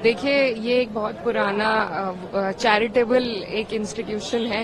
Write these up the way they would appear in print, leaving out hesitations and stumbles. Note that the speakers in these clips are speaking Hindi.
देखिए, ये एक बहुत पुराना चैरिटेबल एक इंस्टीट्यूशन है।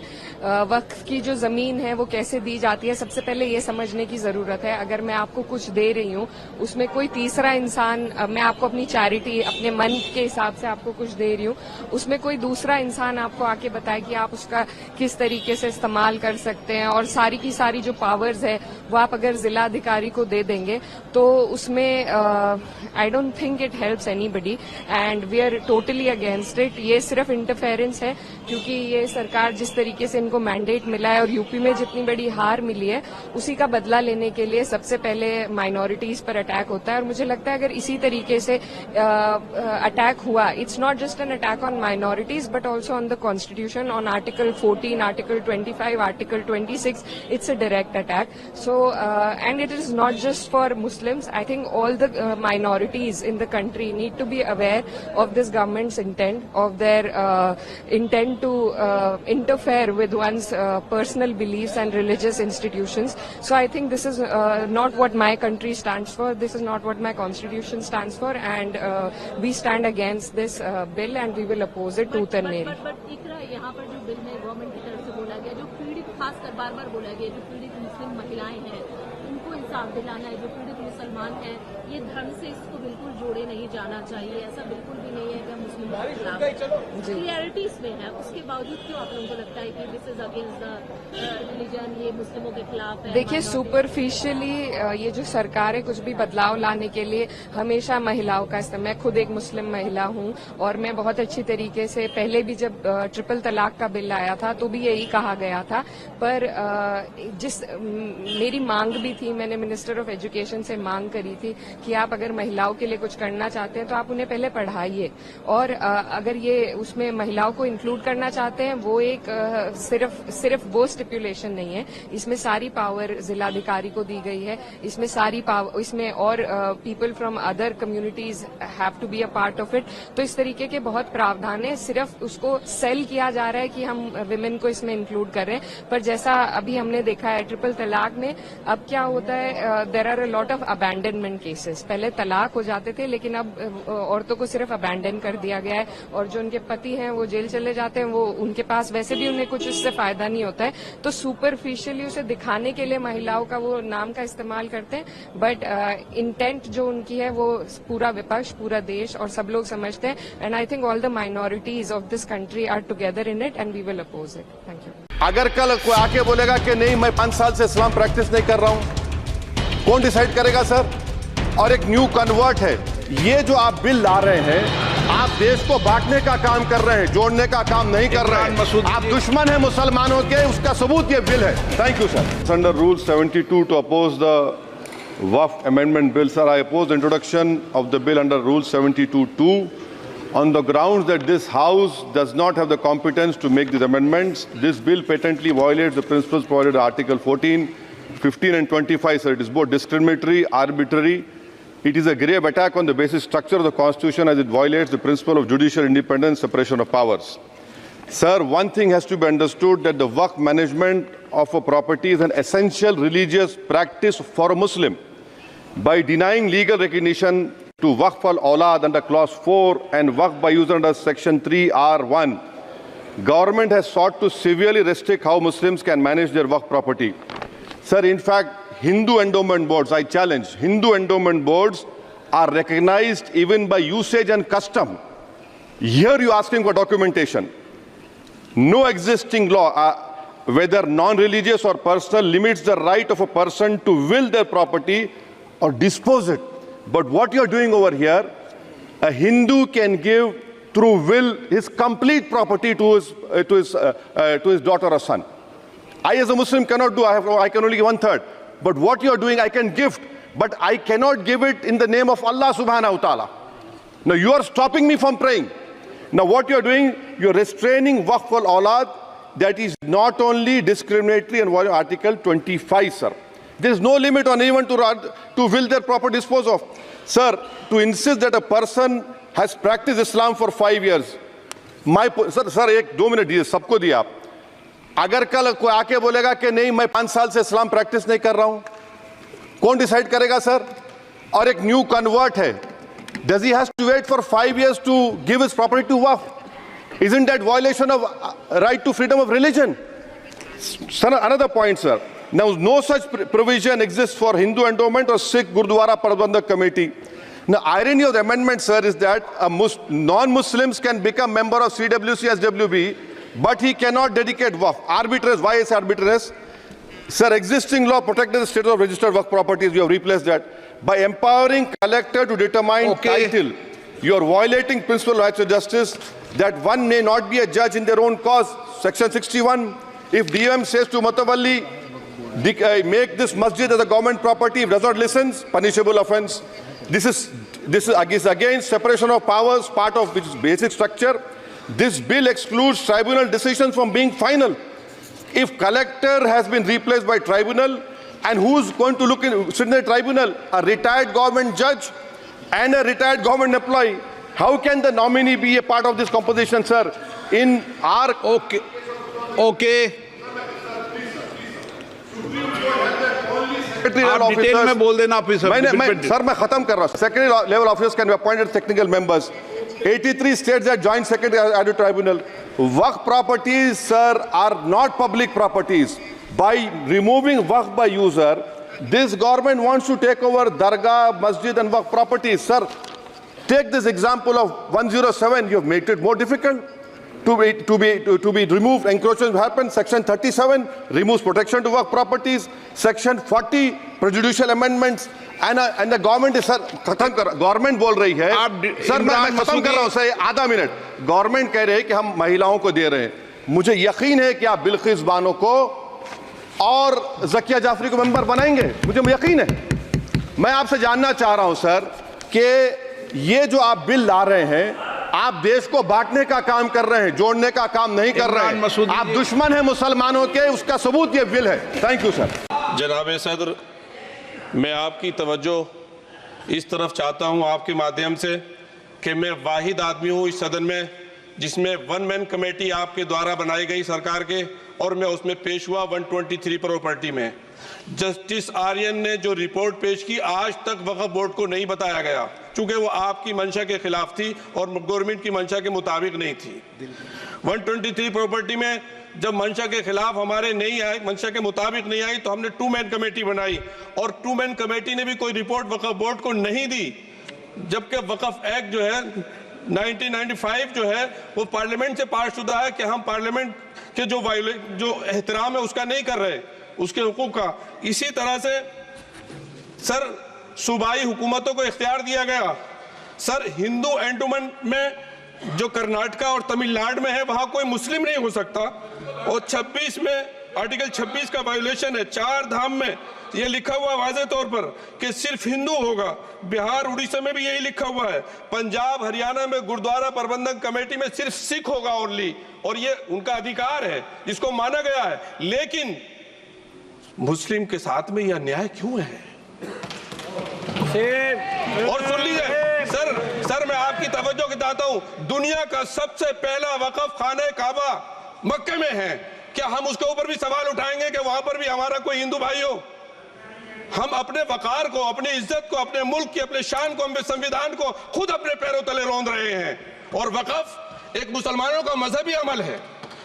वक्फ की जो जमीन है वो कैसे दी जाती है, सबसे पहले ये समझने की जरूरत है। अगर मैं आपको कुछ दे रही हूँ, उसमें कोई तीसरा इंसान, मैं आपको अपनी चैरिटी अपने मन के हिसाब से आपको कुछ दे रही हूँ, उसमें कोई दूसरा इंसान आपको आके बताए कि आप उसका किस तरीके से इस्तेमाल कर सकते हैं, और सारी की सारी जो पावर्स है वो आप अगर जिला अधिकारी को दे देंगे तो उसमें I don't think it helps anybody and we are totally against it. ये सिर्फ इंटरफेरेंस है, क्योंकि ये सरकार जिस तरीके से इनको मैंडेट मिला है और यूपी में जितनी बड़ी हार मिली है उसी का बदला लेने के लिए सबसे पहले माइनॉरिटीज पर अटैक होता है। और मुझे लगता है अगर इसी तरीके से अटैक हुआ, it's not just an attack on minorities but also on the constitution, on article 14, article 25, article 26, it's a direct attack. So and it is not just for Muslims. I think all the minorities in the country need to be aware of this government's intent, of their intent to interfere with one's personal beliefs and religious institutions. So I think this is not what my country stands for. This is not what my constitution stands for, and we stand against this bill and we will oppose it tooth and nail. But इकरा यहाँ पर जो बिल में गवर्नमेंट की तरफ से बोला गया, जो पीड़ित, खासकर बार बार बोला गया, जो पीड़ित मुस्लिम महिलाएं हैं उनको इंसाफ दिलाना है, जो पीड़ित मुसलमान हैं, ये धर्म से इसको बिल्कुल जोड़े नहीं जाना चाहिए। ऐसा बिल्कुल भी नहीं है कि मुस्लिमों के खिलाफ क्लियरिटी इसमें है, उसके बावजूद क्यों आप लोगों को लगता है कि this is against the religion, ये मुस्लिमों के खिलाफ है? देखिए, सुपरफिशियली ये जो सरकार है कुछ भी बदलाव लाने के लिए हमेशा महिलाओं का इस्तेमाल, मैं खुद एक मुस्लिम महिला हूं और मैं बहुत अच्छी तरीके से, पहले भी जब ट्रिपल तलाक का बिल आया था तो भी यही कहा गया था, पर मेरी मांग भी थी, मैंने मिनिस्टर ऑफ एजुकेशन से मांग करी थी कि आप अगर महिलाओं के लिए कुछ करना चाहते हैं तो आप उन्हें पहले पढ़ाइए, और अगर ये उसमें महिलाओं को इंक्लूड करना चाहते हैं, वो एक सिर्फ वो स्टिपुलेशन नहीं है, इसमें सारी पावर जिलाधिकारी को दी गई है, इसमें सारी पावर, इसमें और people from other communities have to be a part of it. तो इस तरीके के बहुत प्रावधान है, सिर्फ उसको सेल किया जा रहा है कि हम विमेन को इसमें इंक्लूड कर रहे हैं, पर जैसा अभी हमने देखा है ट्रिपल तलाक में, अब क्या होता है, there are a lot of abandonment cases. पहले तलाक हो जाते थे लेकिन अब औरतों को सिर्फ अबैंडन कर दिया गया है, और जो उनके पति हैं वो जेल चले जाते हैं, वो उनके पास वैसे भी उन्हें कुछ इससे फायदा नहीं होता है, तो सुपरफिशियली उसे दिखाने के लिए महिलाओं का वो नाम का इस्तेमाल करते हैं, बट इंटेंट जो उनकी है वो पूरा विपक्ष, पूरा देश और सब लोग समझते हैं, and I think all the minorities of this country are together in it and we will oppose it. Thank you. अगर कल कोई आके बोलेगा कि नहीं मैं 5 साल से इस्लाम प्रैक्टिस नहीं कर रहा हूं, कौन डिसाइड करेगा सर? और एक न्यू कन्वर्ट है, ये जो आप बिल ला रहे हैं, आप देश को बांटने का काम कर रहे हैं, जोड़ने का काम नहीं कर रहे हैं, आप दुश्मन हैं मुसलमानों के, उसका सबूत ये बिल है। Thank you sir. Under rule 72 to oppose the Waqf amendment bill, sir I oppose the introduction of the bill under rule 72(2) on the grounds that this House does not have the competence to make these amendments. This bill patently violates the principles provided in Article 14, 15 and 25, sir. It is both discriminatory, arbitrary. It is a grave attack on the basic structure of the Constitution as it violates the principle of judicial independence, separation of powers. Sir, one thing has to be understood, that the Waqf management of a property is an essential religious practice for a Muslim. By denying legal recognition to Waqf al-Awlad under clause 4 and Waqf by user under section 3(r)(1), government has sought to severely restrict how Muslims can manage their Waqf property. Sir, in fact, Hindu endowment boards, I challenge, Hindu endowment boards are recognized even by usage and custom. Here you are asking for documentation. No existing law, whether non-religious or personal, limits the right of a person to will their property or dispose it. But what you are doing over here, a Hindu can give through will his complete property to his daughter or son. I as a Muslim cannot do, I can only give 1/3. But what you are doing, I can gift, but I cannot give it in the name of Allah subhanahu wa ta'ala. Now you are stopping me from praying. Now what you are doing, you are restraining Waqf al-Awlad. That is not only discriminatory and violating Article 25, sir. There is no limit on anyone to will their proper dispose of. Sir, to insist that a person has practiced Islam for 5 years, sir, एक 2 मिनट दिए, सबको दिया आप। अगर कल कोई आके बोलेगा कि नहीं मैं 5 साल से इस्लाम प्रैक्टिस नहीं कर रहा हूं, कौन डिसाइड करेगा सर? और एक न्यू कन्वर्ट है, Does he has to wait for 5 years to give his property to Waqf? Isn't that violation of right to freedom of religion? Sir, another point, sir. Now, no such provision exists for Hindu endowment or Sikh Gurdwara Prabandhak Committee. Now, irony of the amendment, sir, is that non-Muslims can become member of CWC, SWB, but he cannot dedicate Waqf. Arbitrary. Why is arbitrary? Sir, existing law protected the status of registered Waqf properties. You have replaced that. By empowering collector to determine title, you are violating principal rights of justice, that one may not be a judge in their own cause. Section 61. If DOM says to Matawalli, make this masjid as a government property, if does not listen, punishable offense. This is against separation of powers, part of which is basic structure. This bill excludes tribunal decisions from being final. If collector has been replaced by tribunal, and who's going to sit in the tribunal? A retired government judge and a retired government employee. How can the nominee be a part of this composition, sir? In our... okay आप डिटेल में बोल देना ऑफिसर। सर मैं खत्म कर रहा हूं। Secondary level officers can be appointed technical members. 83 states that joint secretary added tribunal. Waqf properties, sir, are not public properties. By removing Waqf by user, this government wants to take over Dargah, Masjid and Waqf properties. Sir, take this example of 107. You have made it more difficult to be removed. Encroachment happens. Section 37 removes protection to Waqf properties. Section 40 prejudicial amendments. And the government is, sir, government बोल रही है, सर मैं खत्म कर रहा हूं सर, आधा मिनट। गवर्नमेंट कह रहे हैं कि हम महिलाओं को दे रहे हैं। मुझे यकीन है कि आप बिल्किस बानो को और ज़किया जाफरी को मेंबर बनाएंगे, मुझे यकीन है। मैं आपसे जानना चाह रहा हूं सर कि ये जो आप बिल ला रहे हैं, आप देश को बांटने का काम कर रहे हैं, जोड़ने का काम नहीं कर रहे हैं। आप दुश्मन हैं मुसलमानों के, उसका सबूत ये बिल है। Thank you sir. जनाब सदर, मैं आपकी तवज्जो इस तरफ चाहता हूं आपके माध्यम से कि मैं वाहिद आदमी हूं इस सदन में जिसमें वन मैन कमेटी आपके द्वारा बनाई गई सरकार के, और मैं उसमें पेश हुआ 123 प्रॉपर्टी में। जस्टिस आर्यन ने जो रिपोर्ट पेश की, आज तक वक्फ बोर्ड को नहीं बताया गया, चूंकि वो आपकी मंशा के खिलाफ थी और गवर्नमेंट की मंशा के मुताबिक नहीं थी। 123 प्रॉपर्टी में जब मंशा के खिलाफ हमारे नहीं आई, मंशा के मुताबिक नहीं आई, तो हमने 2 मैन कमेटी बनाई, और 2 मैन कमेटी ने भी कोई रिपोर्ट वक्फ बोर्ड को नहीं दी, जबकि वक्फ एक्ट जो है 1995 जो है वो पार्लियामेंट से पास शुदा है कि हम पार्लियामेंट के जो एहतराम है उसका नहीं कर रहे, उसके हुकूक का। इसी तरह से सर सूबाई हुकूमतों को इख्तियार दिया गया। सर हिंदू एंडोमेंट में जो कर्नाटका और तमिलनाडु में है वहां कोई मुस्लिम नहीं हो सकता, और 26 में आर्टिकल 26 का वायोलेशन है। 4 धाम में ये लिखा हुआ वाज़े तौर पर कि सिर्फ हिंदू होगा। बिहार उड़ीसा में भी यही लिखा हुआ है। पंजाब हरियाणा में गुरुद्वारा प्रबंधन कमेटी में सिर्फ सिख होगा ओनली, और ये उनका अधिकार है जिसको माना गया है। लेकिन मुस्लिम के साथ में यह अन्याय क्यों है? और सुन लीजिए सर मैं आपकी तवज्जो के चाहता हूं, दुनिया का सबसे पहला वक़फ़ खाने काबा मक्के में है। क्या हम उसके ऊपर भी सवाल उठाएंगे कि वहां पर भी हमारा कोई हिंदू भाई हो? हम अपने वकार को, अपनी इज्जत को, अपने मुल्क की, अपने शान को, अपने संविधान को खुद अपने पैरों तले रौंद रहे हैं। और वक़फ़ एक मुसलमानों का मजहबी अमल है,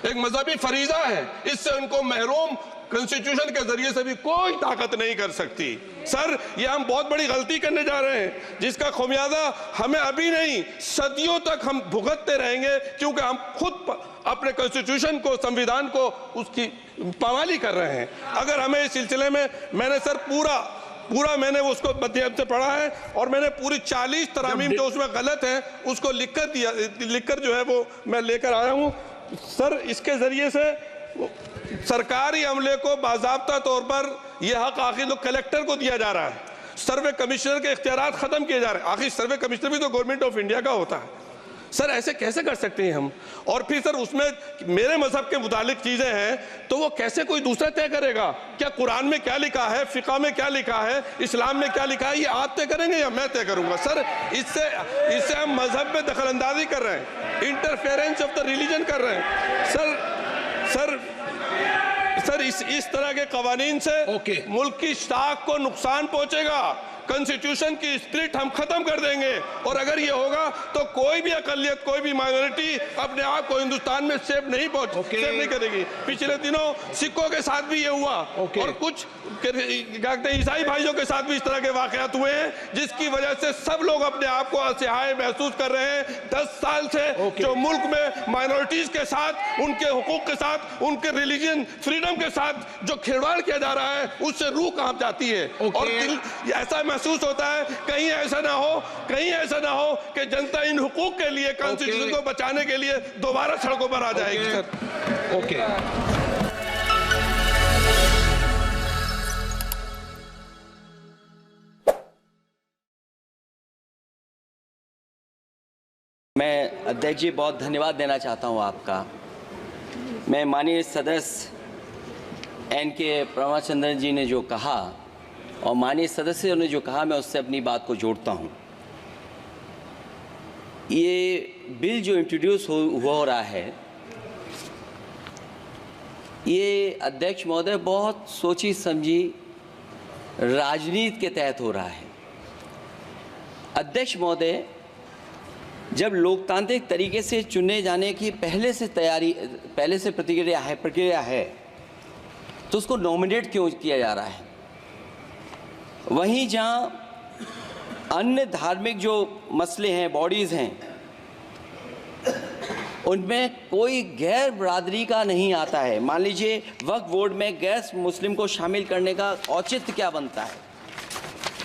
एक मजहबी फरीजा है, इससे उनको महरूम कॉन्स्टिट्यूशन के जरिए से भी कोई ताकत नहीं कर सकती। सर ये हम बहुत बड़ी गलती करने जा रहे हैं जिसका खुमियाजा हमें अभी नहीं सदियों तक हम भुगतते रहेंगे, क्योंकि हम खुद अपने कॉन्स्टिट्यूशन को, संविधान को, उसकी पामाली कर रहे हैं। अगर हमें इस सिलसिले में मैंने सर पूरा मैंने उसको मध्यम से पढ़ा है, और मैंने पूरी 40 तरामीम जो उसमें गलत है उसको लिखकर जो है वो मैं लेकर आया हूँ। सर इसके जरिए से सरकारी अमले को बाज़ाब्ता तौर पर यह हक आखिर कलेक्टर को दिया जा रहा है, सर्वे कमिश्नर के इख्तियारात खत्म किए जा रहे हैं। आखिर सर्वे कमिश्नर भी तो गवर्नमेंट ऑफ इंडिया का होता है। सर ऐसे कैसे कर सकते हैं हम? और फिर सर उसमें मेरे मजहब के मुतालिक चीजें हैं तो वो कैसे कोई दूसरा तय करेगा? क्या कुरान में क्या लिखा है, फिक़ा में क्या लिखा है, इस्लाम में क्या लिखा है, ये आप तय करेंगे या मैं तय करूंगा? सर इससे हम मजहब में दखल अंदाजी कर रहे हैं, इंटरफेरेंस ऑफ द रिलीजन कर रहे हैं। सर इस तरह के कवानीन से मुल्क की शाख को नुकसान पहुंचेगा। कॉन्स्टिट्यूशन की स्पिरिट हम खत्म कर देंगे। और अगर ये होगा तो कोई भी अकलियत, कोई भी माइनॉरिटी अपने आप को हिंदुस्तान में सेफ नहीं सेफ नहीं करेगी। पिछले दिनों सिखों के साथ भी ये हुआ और कुछ ईसाई भाइयों के साथ भी इस तरह के वाकयात हुए हैं, जिसकी वजह से सब लोग अपने आप को असहाय महसूस कर रहे हैं। 10 साल से जो मुल्क में माइनॉरिटीज के साथ, उनके हुकूक के साथ, उनके रिलीजन फ्रीडम के साथ जो खिलवाड़ किया जा रहा है, उससे रूह कांप जाती है और दिल ऐसा महसूस होता है कहीं ऐसा ना हो कि जनता इन हुकूक के लिए, कॉन्स्टिट्यूशन को बचाने के लिए दोबारा सड़कों पर आ जाएगी। Sir okay. मैं अध्यक्ष जी बहुत धन्यवाद देना चाहता हूं आपका। मैं माननीय सदस्य NK प्रमाचंद्रन जी ने जो कहा और माननीय सदस्यों ने जो कहा, मैं उससे अपनी बात को जोड़ता हूं। ये बिल जो इंट्रोड्यूस हो रहा है, ये अध्यक्ष महोदय बहुत सोची समझी राजनीति के तहत हो रहा है। अध्यक्ष महोदय, जब लोकतांत्रिक तरीके से चुने जाने की पहले से प्रक्रिया है तो उसको नॉमिनेट क्यों किया जा रहा है? वहीं जहां अन्य धार्मिक जो मसले हैं, बॉडीज़ हैं, उनमें कोई गैर बरादरी का नहीं आता है। मान लीजिए वक्फ बोर्ड में गैर मुस्लिम को शामिल करने का औचित्य क्या बनता है?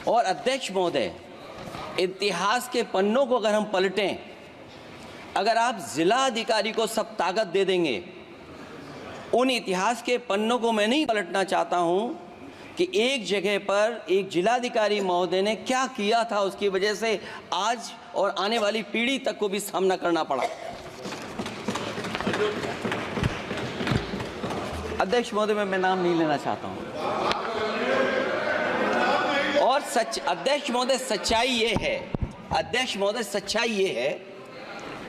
और अध्यक्ष महोदय, इतिहास के पन्नों को अगर हम पलटें, अगर आप जिला अधिकारी को सब ताकत दे देंगे, उन इतिहास के पन्नों को मैं नहीं पलटना चाहता हूं कि एक जगह पर एक जिलाधिकारी महोदय ने क्या किया था, उसकी वजह से आज और आने वाली पीढ़ी तक को भी सामना करना पड़ा। अध्यक्ष महोदय, मैं नाम नहीं लेना चाहता हूं। और अध्यक्ष महोदय, सच्चाई ये है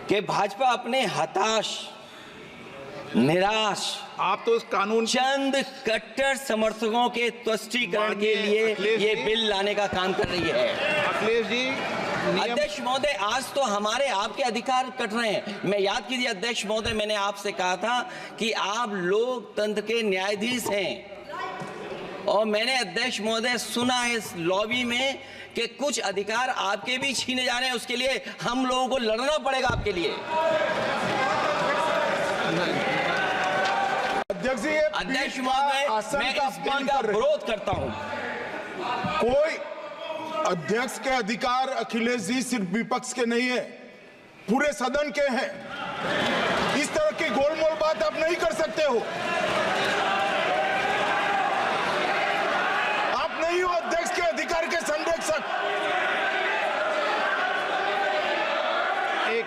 कि भाजपा अपने हताश, निराश, आप तो इस कानून चंद कट्टर समर्थकों के तुष्टीकरण के लिए ये बिल लाने का काम कर रही है। अखिलेश जी, अध्यक्ष महोदय, आज तो हमारे आपके अधिकार कट रहे हैं। मैं याद कीजिए अध्यक्ष महोदय, मैंने आपसे कहा था कि आप लोकतंत्र के न्यायाधीश हैं, और मैंने अध्यक्ष महोदय सुना है इस लॉबी में कि कुछ अधिकार आपके भी छीने जा रहे हैं। उसके लिए हम लोगों को लड़ना पड़ेगा आपके लिए। अध्यक्ष महोदय, मैं इस बिल का विरोध करता हूं। कोई अध्यक्ष के अधिकार अखिलेश जी सिर्फ विपक्ष के नहीं है, पूरे सदन के हैं। इस तरह की गोलमोल बात आप नहीं कर सकते हो। आप नहीं हो अध्यक्ष के अधिकार के संरक्षक। एक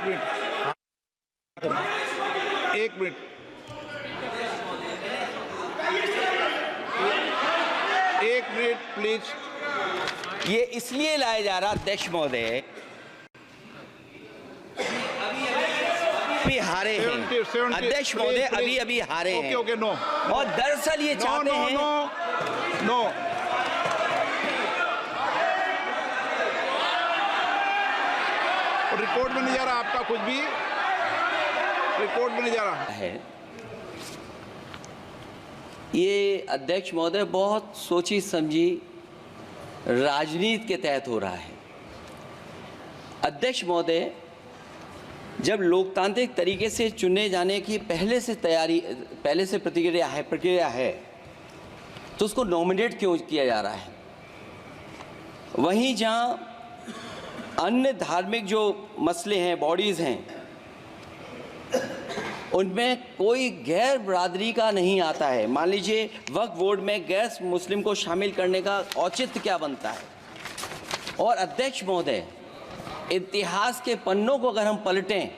मिनट प्लीज। ये इसलिए लाया जा रहा अध्यक्ष महोदय, अभी हारे हैं अध्यक्ष महोदय, अभी हारे हैं। Okay, no. और दरअसल ये चाहते हैं नो। रिपोर्ट में नहीं जा रहा आपका, कुछ भी रिपोर्ट में नहीं जा रहा है। ये अध्यक्ष महोदय बहुत सोची समझी राजनीति के तहत हो रहा है। अध्यक्ष महोदय, जब लोकतांत्रिक तरीके से चुने जाने की पहले से प्रक्रिया है तो उसको नॉमिनेट क्यों किया जा रहा है? वहीं जहां अन्य धार्मिक जो मसले हैं, बॉडीज़ हैं, उनमें कोई गैर बरादरी का नहीं आता है। मान लीजिए वक्फ बोर्ड में गैर मुस्लिम को शामिल करने का औचित्य क्या बनता है? और अध्यक्ष महोदय, इतिहास के पन्नों को अगर हम पलटें,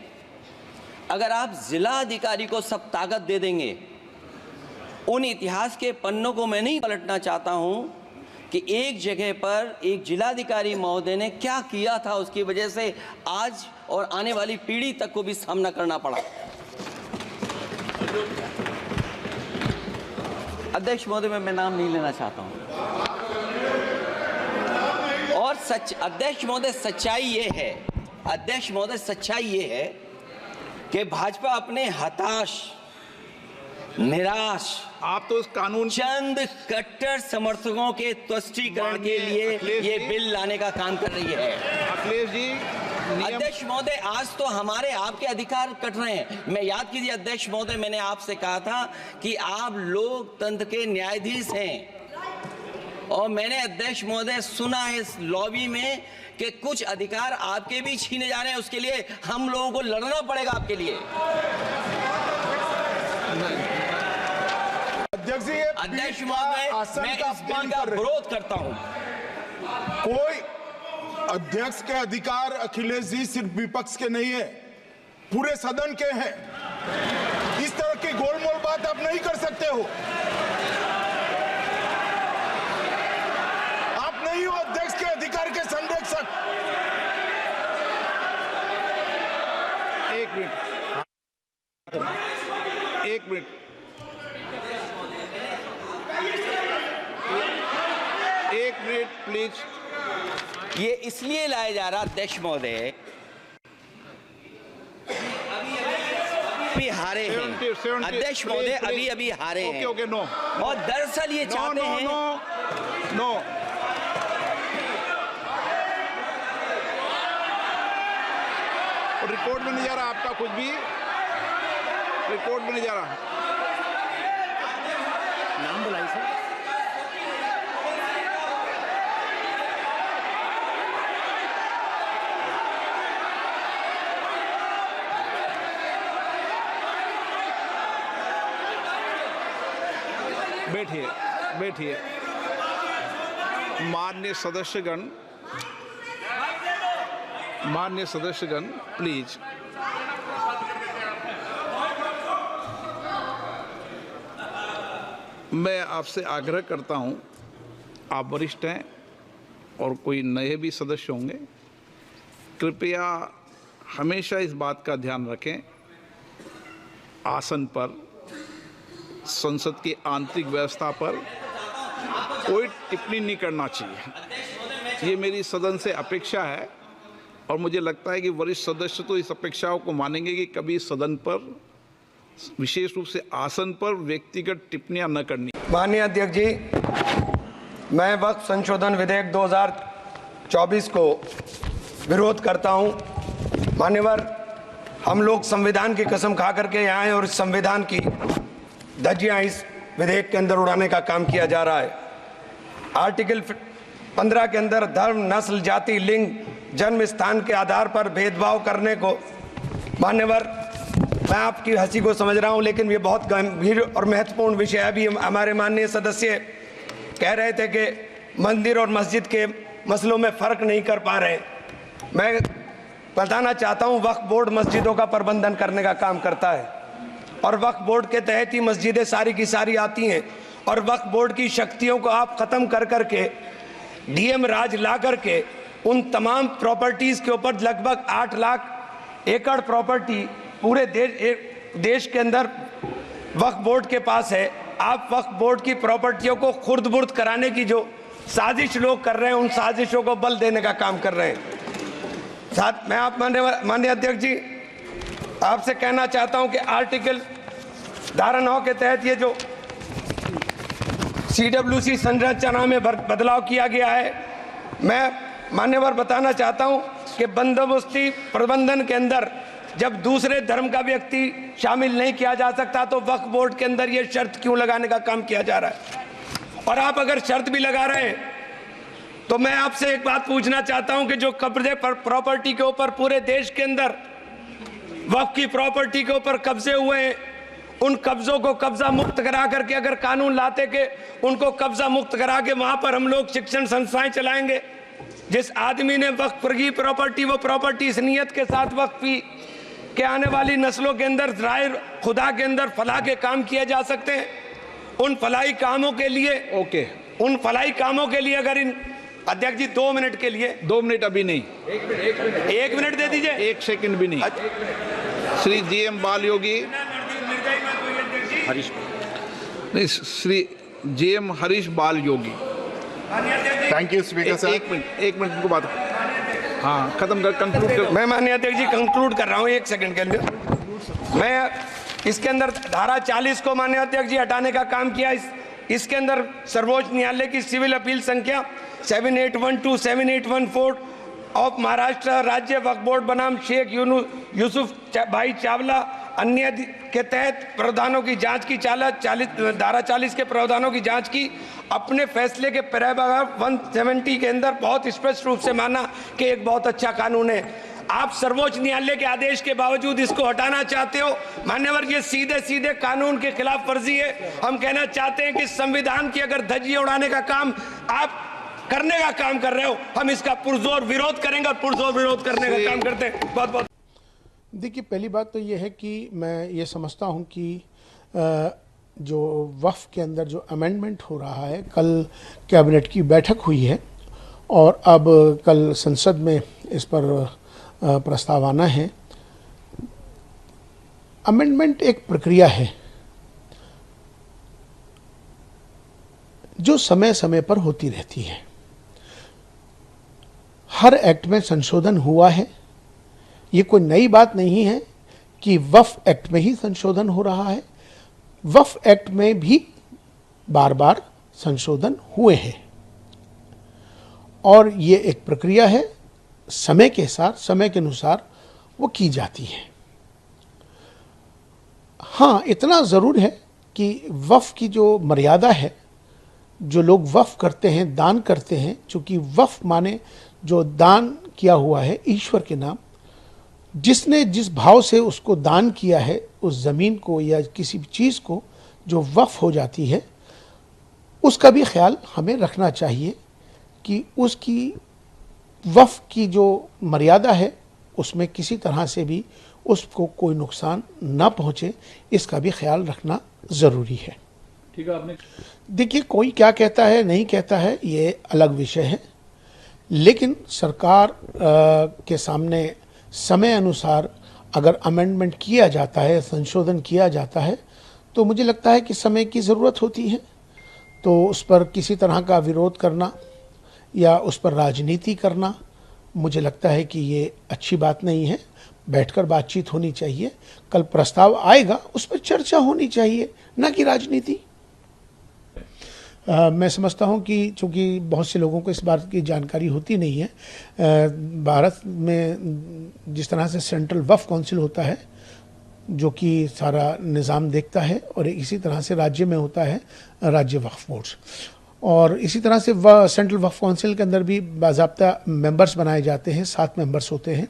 अगर आप जिला अधिकारी को सब ताकत दे देंगे, उन इतिहास के पन्नों को मैं नहीं पलटना चाहता हूं कि एक जगह पर एक जिलाधिकारी महोदय ने क्या किया था, उसकी वजह से आज और आने वाली पीढ़ी तक को भी सामना करना पड़ा। अध्यक्ष महोदय, मैं नाम नहीं लेना चाहता हूं। अध्यक्ष महोदय, सच्चाई ये है कि भाजपा अपने हताश, निराश, आप तो उस कानून चंद कट्टर समर्थकों के तुष्टीकरण के लिए ये बिल लाने का काम कर रही है। अखिलेश जी, अध्यक्ष महोदय, आज तो हमारे आपके अधिकार कट रहे हैं। मैं याद कीजिए अध्यक्ष महोदय, मैंने आपसे कहा था कि आप लोकतंत्र के न्यायाधीश हैं, और मैंने अध्यक्ष महोदय सुना है इस लॉबी में कि कुछ अधिकार आपके भी छीने जा रहे हैं। उसके लिए हम लोगों को लड़ना पड़ेगा आपके लिए। अध्यक्ष महोदय, मैं इस बिल का विरोध करता हूं। कोई अध्यक्ष के अधिकार अखिलेश जी सिर्फ विपक्ष के नहीं है, पूरे सदन के हैं। इस तरह की गोलमोल बात आप नहीं कर सकते हो। आप नहीं हो अध्यक्ष के अधिकार के संरक्षक। एक मिनट प्लीज। ये इसलिए लाया जा रहा अध्यक्ष महोदय, अभी हारे हैं अध्यक्ष महोदय, अभी हारे हैं। Okay, no. और दरअसल ये चाहते हैं नो। रिकॉर्ड में नहीं जा रहा आपका कुछ भी, रिकॉर्ड में नहीं जा रहा। नाम बुलाई सर। बैठिए। माननीय सदस्यगण, प्लीज। मैं आपसे आग्रह करता हूं, आप वरिष्ठ हैं और कोई नए भी सदस्य होंगे, कृपया हमेशा इस बात का ध्यान रखें, आसन पर, संसद की आंतरिक व्यवस्था पर कोई टिप्पणी नहीं करना चाहिए। ये मेरी सदन से अपेक्षा है, और मुझे लगता है कि वरिष्ठ सदस्य तो इस अपेक्षाओं को मानेंगे कि कभी सदन पर, विशेष रूप से आसन पर, व्यक्तिगत टिप्पणियां न करनी। माननीय अध्यक्ष जी, मैं वक्फ संशोधन विधेयक 2024 को विरोध करता हूं। मान्यवर, हम लोग संविधान की कसम खा करके यहाँ आए और इस संविधान की धज्जियां इस विधेयक के अंदर उड़ाने का काम किया जा रहा है। आर्टिकल 15 के अंदर धर्म, नस्ल, जाति, लिंग, जन्म स्थान के आधार पर भेदभाव करने को, मान्यवर, मैं आपकी हंसी को समझ रहा हूं, लेकिन ये बहुत गंभीर और महत्वपूर्ण विषय है। अभी हमारे माननीय सदस्य कह रहे थे कि मंदिर और मस्जिद के मसलों में फ़र्क नहीं कर पा रहे। मैं बताना चाहता हूं, वक्फ बोर्ड मस्जिदों का प्रबंधन करने का काम करता है, और वक्फ बोर्ड के तहत ही मस्जिदें सारी की सारी आती हैं। और वक्फ बोर्ड की शक्तियों को आप ख़त्म कर करके डीएम राज ला करके उन तमाम प्रॉपर्टीज़ के ऊपर लगभग 8 लाख एकड़ प्रॉपर्टी पूरे देश के अंदर वक्फ बोर्ड के पास है। आप वक्फ बोर्ड की प्रॉपर्टियों को खुर्द-बुर्द कराने की जो साजिश लोग कर रहे हैं, उन साजिशों को बल देने का काम कर रहे हैं। साथ मैं आप माननीय अध्यक्ष जी आपसे कहना चाहता हूं कि आर्टिकल धारा 9 के तहत ये जो CWC संरचना में बदलाव किया गया है, मैं मान्यवर बताना चाहता हूं कि बंदोबस्ती प्रबंधन के अंदर जब दूसरे धर्म का व्यक्ति शामिल नहीं किया जा सकता, तो वक्फ बोर्ड के अंदर ये शर्त क्यों लगाने का काम किया जा रहा है। और आप अगर शर्त भी लगा रहे हैं तो मैं आपसे एक बात पूछना चाहता हूं कि जो कब्जे पर प्रॉपर्टी के ऊपर पूरे देश के अंदर वक्फ की प्रॉपर्टी के ऊपर कब्जे हुए हैं, उन कब्जों को कब्जा मुक्त करा करके अगर कानून लाते के उनको कब्जा मुक्त करा के वहां पर हम लोग शिक्षण संस्थाएं चलाएंगे। जिस आदमी ने वक्फ की प्रॉपर्टी, वो प्रॉपर्टी इस नियत के साथ वक्फ की कि आने वाली नस्लों के अंदर राय खुदा के अंदर फलाह के काम किए जा सकते हैं। उन फलाही कामों के लिए उन फलाही कामों के लिए अगर इन अध्यक्ष जी 2 मिनट के लिए 2 मिनट अभी नहीं, 1 मिनट दे दीजिए, 1 सेकंड भी नहीं। श्री GM बाल योगी, हरीश नहीं, श्री GM हरीश बाल योगी। अध्यक्ष थैंक यू स्पीकर साहब। एक मिनट उनको बात, हाँ खत्म कर, कंक्लूड कर। मैं माननीय अध्यक्ष जी कंक्लूड कर रहा हूं 1 सेकंड के लिए। मैं इसके अंदर धारा 40 को माननीय अध्यक्ष जी हटाने का काम किया। इसके अंदर सर्वोच्च न्यायालय की सिविल अपील संख्या 7812 7814 ऑफ महाराष्ट्र राज्य वक्फ बोर्ड बनाम शेख यूसुफ भाई चावला अन्य के तहत प्रावधानों की जांच की धारा 40 के प्रावधानों की जांच की। अपने फैसले के पैराग्राफ 170 के अंदर बहुत स्पष्ट रूप से माना कि एक बहुत अच्छा कानून है। आप सर्वोच्च न्यायालय के आदेश के बावजूद इसको हटाना चाहते हो। मान्यवर, ये सीधे सीधे कानून के खिलाफ वर्जी है। हम कहना चाहते हैं कि संविधान की अगर धज्जियां उड़ाने का काम आप करने का काम कर रहे हो, हम इसका पुरजोर विरोध करेंगे और पुरजोर विरोध करने का काम करते हैं। बहुत बहुत देखिए, पहली बात तो ये है कि मैं ये समझता हूँ कि जो वक्फ के अंदर जो अमेंडमेंट हो रहा है, कल कैबिनेट की बैठक हुई है और अब कल संसद में इस पर प्रस्ताव आना है। अमेंडमेंट एक प्रक्रिया है जो समय समय पर होती रहती है। हर एक्ट में संशोधन हुआ है। ये कोई नई बात नहीं है कि वक्फ एक्ट में ही संशोधन हो रहा है। वक्फ एक्ट में भी बार बार संशोधन हुए हैं और ये एक प्रक्रिया है, समय के साथ, समय के अनुसार वो की जाती है। हाँ, इतना ज़रूर है कि वक्फ की जो मर्यादा है, जो लोग वक्फ करते हैं, दान करते हैं, चूँकि वक्फ माने जो दान किया हुआ है ईश्वर के नाम, जिसने जिस भाव से उसको दान किया है, उस ज़मीन को या किसी भी चीज़ को जो वक्फ हो जाती है, उसका भी ख्याल हमें रखना चाहिए कि उसकी वक्फ की जो मर्यादा है उसमें किसी तरह से भी उसको कोई नुकसान ना पहुँचे, इसका भी ख्याल रखना ज़रूरी है। ठीक है, आपने देखिए, कोई क्या कहता है नहीं कहता है ये अलग विषय है, लेकिन सरकार के सामने समय अनुसार अगर अमेंडमेंट किया जाता है, संशोधन किया जाता है, तो मुझे लगता है कि समय की ज़रूरत होती है। तो उस पर किसी तरह का विरोध करना या उस पर राजनीति करना, मुझे लगता है कि ये अच्छी बात नहीं है। बैठकर बातचीत होनी चाहिए। कल प्रस्ताव आएगा, उस पर चर्चा होनी चाहिए, ना कि राजनीति। मैं समझता हूं कि चूँकि बहुत से लोगों को इस बात की जानकारी होती नहीं है, भारत में जिस तरह से सेंट्रल वक्फ काउंसिल होता है जो कि सारा निज़ाम देखता है, और इसी तरह से राज्य में होता है राज्य वक्फ बोर्ड, और इसी तरह से सेंट्रल वक्फ काउंसिल के अंदर भी बाज़ाब्ता मेंबर्स बनाए जाते हैं। 7 मेंबर्स होते हैं,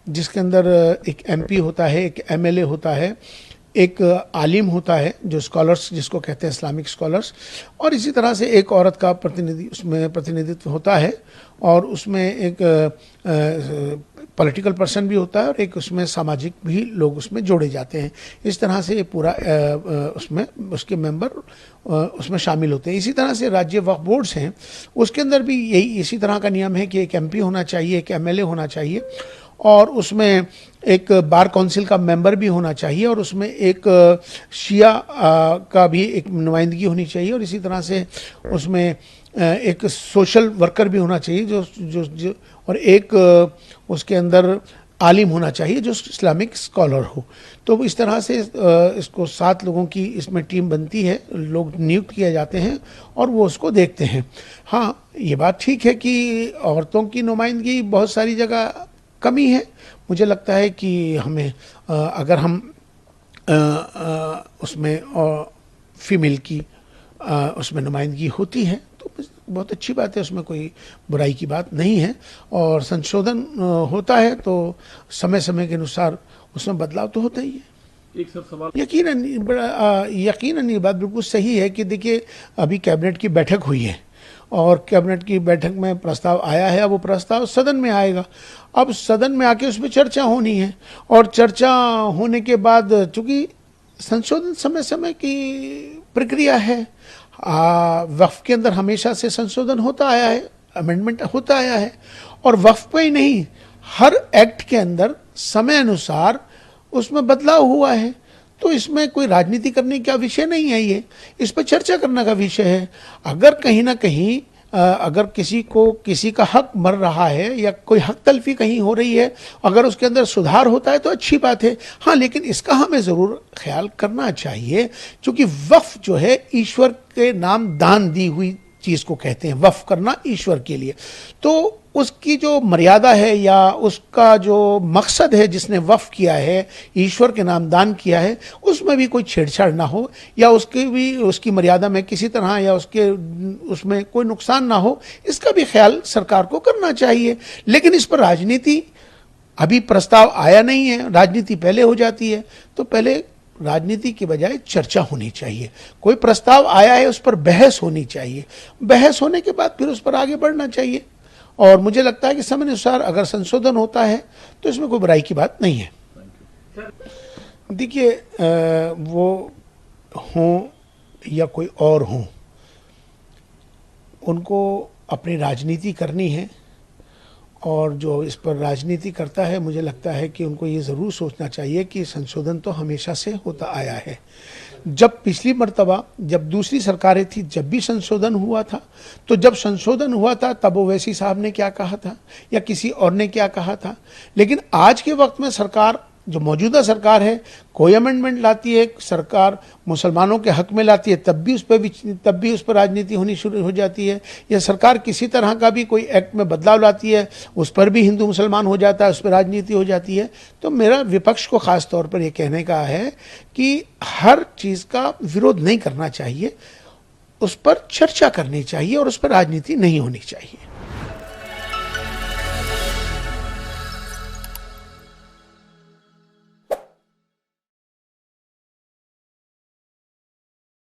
जिसके अंदर एक MP होता है, एक MLA होता है, एक आलिम होता है जो स्कॉलर्स जिसको कहते हैं इस्लामिक स्कॉलर्स, और इसी तरह से एक औरत का उसमें प्रतिनिधित्व होता है, और उसमें एक पॉलिटिकल पर्सन भी होता है और एक उसमें सामाजिक भी लोग उसमें जोड़े जाते हैं। इस तरह से ये पूरा उसमें उसके मेंबर उसमें शामिल होते हैं। इसी तरह से राज्य वक्फ बोर्ड्स हैं, उसके अंदर भी यही इसी तरह का नियम है कि एक MP होना चाहिए, एक MLA होना चाहिए, और उसमें एक बार काउंसिल का मेंबर भी होना चाहिए, और उसमें एक शिया का भी एक नुमाइंदगी होनी चाहिए, और इसी तरह से उसमें एक सोशल वर्कर भी होना चाहिए जो और एक उसके अंदर आलिम होना चाहिए जो इस्लामिक स्कॉलर हो। तो इस तरह से इसको 7 लोगों की इसमें टीम बनती है, लोग नियुक्त किए जाते हैं और वो उसको देखते हैं। हाँ, ये बात ठीक है कि औरतों की नुमाइंदगी बहुत सारी जगह कमी है। मुझे लगता है कि हमें अगर हम उसमें फीमेल की उसमें नुमाइंदगी होती है तो बहुत अच्छी बात है, उसमें कोई बुराई की बात नहीं है, और संशोधन होता है तो समय समय के अनुसार उसमें बदलाव तो होता ही है। एक सवाल, यकीनन ये बात बिल्कुल सही है कि देखिए, अभी कैबिनेट की बैठक हुई है और कैबिनेट की बैठक में प्रस्ताव आया है। अब वो प्रस्ताव सदन में आएगा। अब सदन में आके उस पर चर्चा होनी है, और चर्चा होने के बाद चूँकि संशोधन समय समय की प्रक्रिया है, वक्फ के अंदर हमेशा से संशोधन होता आया है, अमेंडमेंट होता आया है, और वक्फ पे ही नहीं, हर एक्ट के अंदर समय अनुसार उसमें बदलाव हुआ है। तो इसमें कोई राजनीति करने का विषय नहीं है, ये इस पर चर्चा करने का विषय है। अगर कहीं ना कहीं अगर किसी को किसी का हक मर रहा है या कोई हक तलफी कहीं हो रही है, अगर उसके अंदर सुधार होता है तो अच्छी बात है। हाँ, लेकिन इसका हमें ज़रूर ख्याल करना चाहिए, क्योंकि वक्फ जो है ईश्वर के नाम दान दी हुई चीज़ को कहते हैं, वक्फ करना ईश्वर के लिए। तो उसकी जो मर्यादा है या उसका जो मकसद है जिसने वक्फ किया है, ईश्वर के नाम दान किया है, उसमें भी कोई छेड़छाड़ ना हो या उसकी मर्यादा में किसी तरह या उसमें कोई नुकसान ना हो, इसका भी ख्याल सरकार को करना चाहिए। लेकिन इस पर राजनीति, अभी प्रस्ताव आया नहीं है, राजनीति पहले हो जाती है, तो पहले राजनीति के बजाय चर्चा होनी चाहिए। कोई प्रस्ताव आया है, उस पर बहस होनी चाहिए, बहस होने के बाद फिर उस पर आगे बढ़ना चाहिए। और मुझे लगता है कि समय अनुसार अगर संशोधन होता है तो इसमें कोई बुराई की बात नहीं है। देखिए, वो हों या कोई और हों, उनको अपनी राजनीति करनी है, और जो इस पर राजनीति करता है, मुझे लगता है कि उनको ये ज़रूर सोचना चाहिए कि संशोधन तो हमेशा से होता आया है। जब पिछली मर्तबा जब दूसरी सरकारें थी, जब भी संशोधन हुआ था, तो जब संशोधन हुआ था तब ओवैसी साहब ने क्या कहा था या किसी और ने क्या कहा था। लेकिन आज के वक्त में सरकार, जो मौजूदा सरकार है, कोई अमेंडमेंट लाती है, सरकार मुसलमानों के हक में लाती है, तब भी उस पर राजनीति होनी शुरू हो जाती है। या सरकार किसी तरह का भी कोई एक्ट में बदलाव लाती है, उस पर भी हिंदू मुसलमान हो जाता है, उस पर राजनीति हो जाती है। तो मेरा विपक्ष को खास तौर पर यह कहने का है कि हर चीज़ का विरोध नहीं करना चाहिए, उस पर चर्चा करनी चाहिए और उस पर राजनीति नहीं होनी चाहिए।